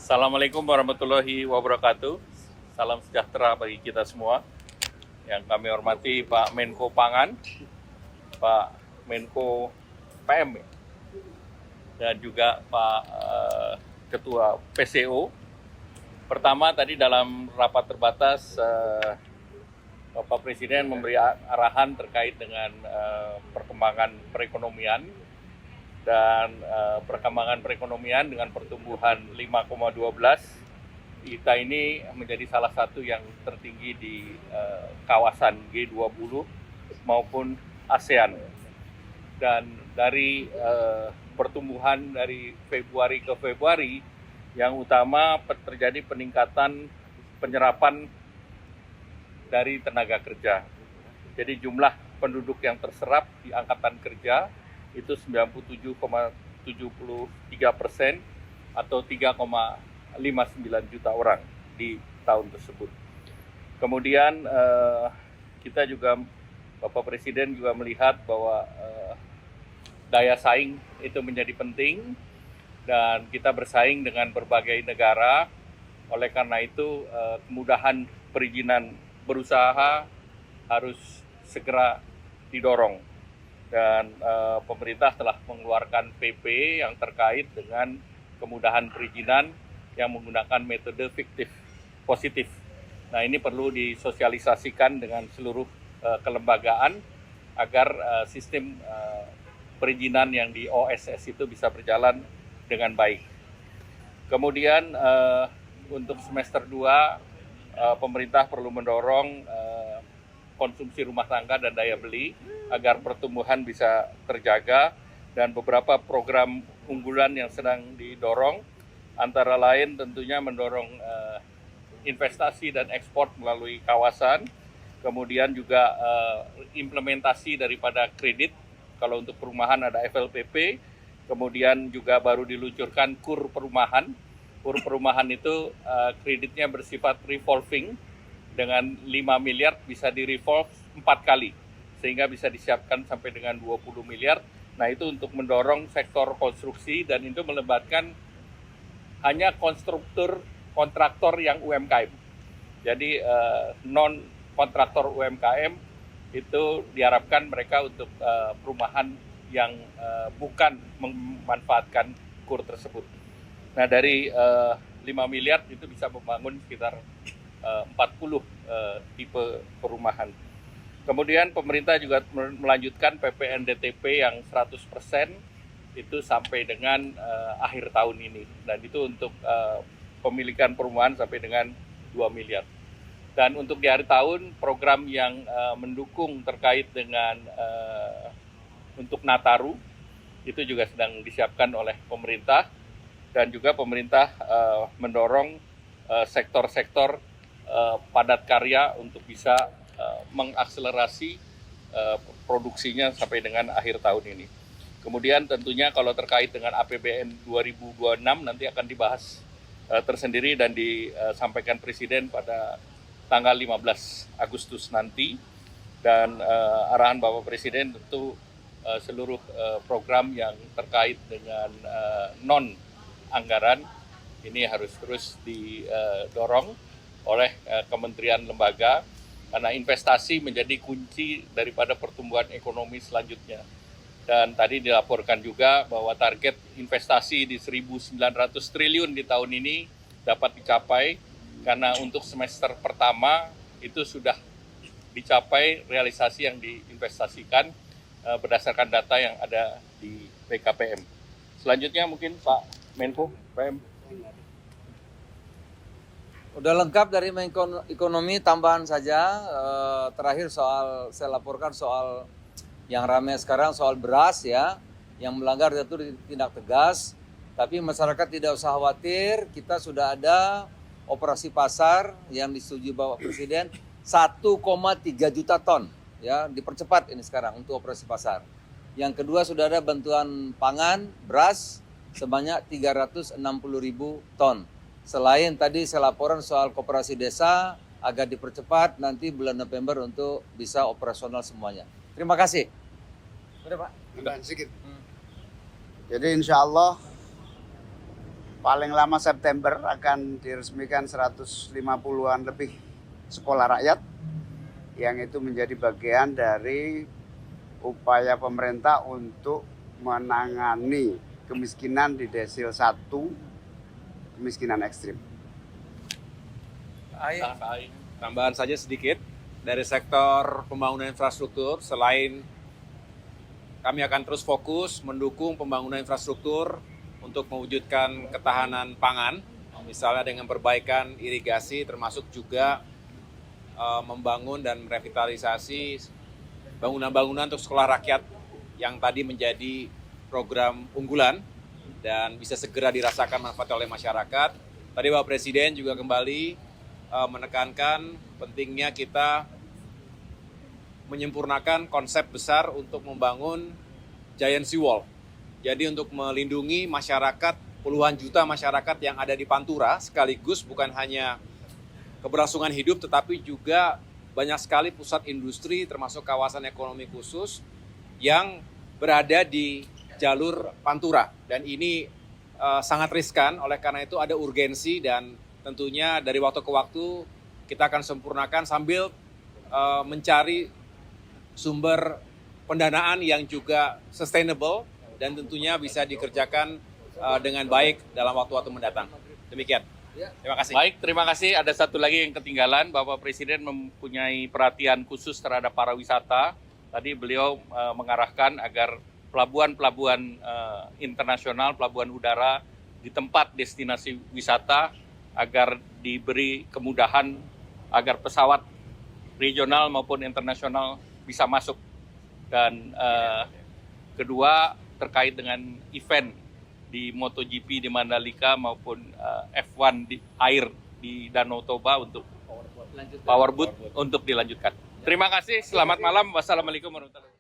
Assalamualaikum warahmatullahi wabarakatuh. Salam sejahtera bagi kita semua. Yang kami hormati Pak Menko Pangan, Pak Menko PM, dan juga Pak Ketua PCO. Pertama tadi dalam rapat terbatas, Bapak Presiden memberi arahan terkait dengan perkembangan perekonomian dan perkembangan perekonomian dengan pertumbuhan 5,12. Kita ini menjadi salah satu yang tertinggi di kawasan G20 maupun ASEAN. Dan dari pertumbuhan dari Februari ke Februari, yang utama terjadi peningkatan penyerapan dari tenaga kerja. Jadi jumlah penduduk yang terserap di angkatan kerja itu 97,73% atau 3,59 juta orang di tahun tersebut. Kemudian kita juga, Bapak Presiden juga melihat bahwa daya saing itu menjadi penting dan kita bersaing dengan berbagai negara. Oleh karena itu kemudahan perizinan berusaha harus segera didorong. Dan pemerintah telah mengeluarkan PP yang terkait dengan kemudahan perizinan yang menggunakan metode fiktif positif. Nah, ini perlu disosialisasikan dengan seluruh kelembagaan agar sistem perizinan yang di OSS itu bisa berjalan dengan baik. Kemudian untuk semester 2 pemerintah perlu mendorong konsumsi rumah tangga dan daya beli agar pertumbuhan bisa terjaga, dan beberapa program unggulan yang sedang didorong antara lain tentunya mendorong investasi dan ekspor melalui kawasan, kemudian juga implementasi daripada kredit. Kalau untuk perumahan ada FLPP, kemudian juga baru diluncurkan KUR perumahan. KUR perumahan itu kreditnya bersifat revolving, dengan 5 miliar bisa di-revolve 4 kali, sehingga bisa disiapkan sampai dengan 20 miliar. Nah, itu untuk mendorong sektor konstruksi, dan itu melibatkan hanya kontraktor yang UMKM. Jadi non-kontraktor UMKM itu diharapkan mereka untuk perumahan yang bukan memanfaatkan KUR tersebut. Nah, dari 5 miliar itu bisa membangun sekitar 40 tipe perumahan. Kemudian pemerintah juga melanjutkan PPNDTP yang 100% itu sampai dengan akhir tahun ini. Dan itu untuk pemilikan perumahan sampai dengan 2 miliar. Dan untuk di akhir tahun, program yang mendukung terkait dengan untuk Nataru itu juga sedang disiapkan oleh pemerintah. Dan juga pemerintah mendorong sektor-sektor padat karya untuk bisa mengakselerasi produksinya sampai dengan akhir tahun ini. Kemudian tentunya kalau terkait dengan APBN 2026 nanti akan dibahas tersendiri dan disampaikan Presiden pada tanggal 15 Agustus nanti. Dan arahan Bapak Presiden tentu seluruh program yang terkait dengan non-anggaran ini harus terus didorong oleh kementerian lembaga, karena investasi menjadi kunci daripada pertumbuhan ekonomi selanjutnya. Dan tadi dilaporkan juga bahwa target investasi di 1.900 triliun di tahun ini dapat dicapai, karena untuk semester pertama itu sudah dicapai realisasi yang diinvestasikan berdasarkan data yang ada di BKPM. Selanjutnya mungkin Pak Menko PM. Udah lengkap dari Menko Ekonomi, tambahan saja terakhir saya laporkan soal yang ramai sekarang soal beras ya, yang melanggar itu ditindak tegas. Tapi masyarakat tidak usah khawatir, kita sudah ada operasi pasar yang disetujui Bapak Presiden 1,3 juta ton ya, dipercepat ini sekarang untuk operasi pasar. Yang kedua sudah ada bantuan pangan beras sebanyak 360.000 ton. Selain tadi saya laporan soal koperasi desa agar dipercepat nanti bulan November untuk bisa operasional semuanya. Terima kasih. Sudah Pak? Tambahan sedikit. Jadi insya Allah paling lama September akan diresmikan 150-an lebih sekolah rakyat yang itu menjadi bagian dari upaya pemerintah untuk menangani kemiskinan di desil 1, kemiskinan ekstrim. Tambahan saja sedikit, dari sektor pembangunan infrastruktur, selain kami akan terus fokus mendukung pembangunan infrastruktur untuk mewujudkan ketahanan pangan, misalnya dengan perbaikan irigasi, termasuk juga membangun dan merevitalisasi bangunan-bangunan untuk sekolah rakyat yang tadi menjadi program unggulan dan bisa segera dirasakan manfaat oleh masyarakat. Tadi Bapak Presiden juga kembali menekankan pentingnya kita menyempurnakan konsep besar untuk membangun giant seawall. Jadi untuk melindungi masyarakat, puluhan juta masyarakat yang ada di Pantura, sekaligus bukan hanya keberlangsungan hidup, tetapi juga banyak sekali pusat industri termasuk kawasan ekonomi khusus yang berada di jalur Pantura. Dan ini sangat riskan, oleh karena itu ada urgensi dan tentunya dari waktu ke waktu kita akan sempurnakan sambil mencari sumber pendanaan yang juga sustainable dan tentunya bisa dikerjakan dengan baik dalam waktu-waktu mendatang. Demikian. Terima kasih. Baik, terima kasih. Ada satu lagi yang ketinggalan, Bapak Presiden mempunyai perhatian khusus terhadap para wisata. Tadi beliau mengarahkan agar pelabuhan-pelabuhan internasional, pelabuhan udara di tempat destinasi wisata agar diberi kemudahan agar pesawat regional maupun internasional bisa masuk. Dan kedua, terkait dengan event di MotoGP di Mandalika maupun F1 di air di Danau Toba untuk Powerboat untuk dilanjutkan. Terima kasih, selamat malam. Wassalamualaikum warahmatullahi wabarakatuh.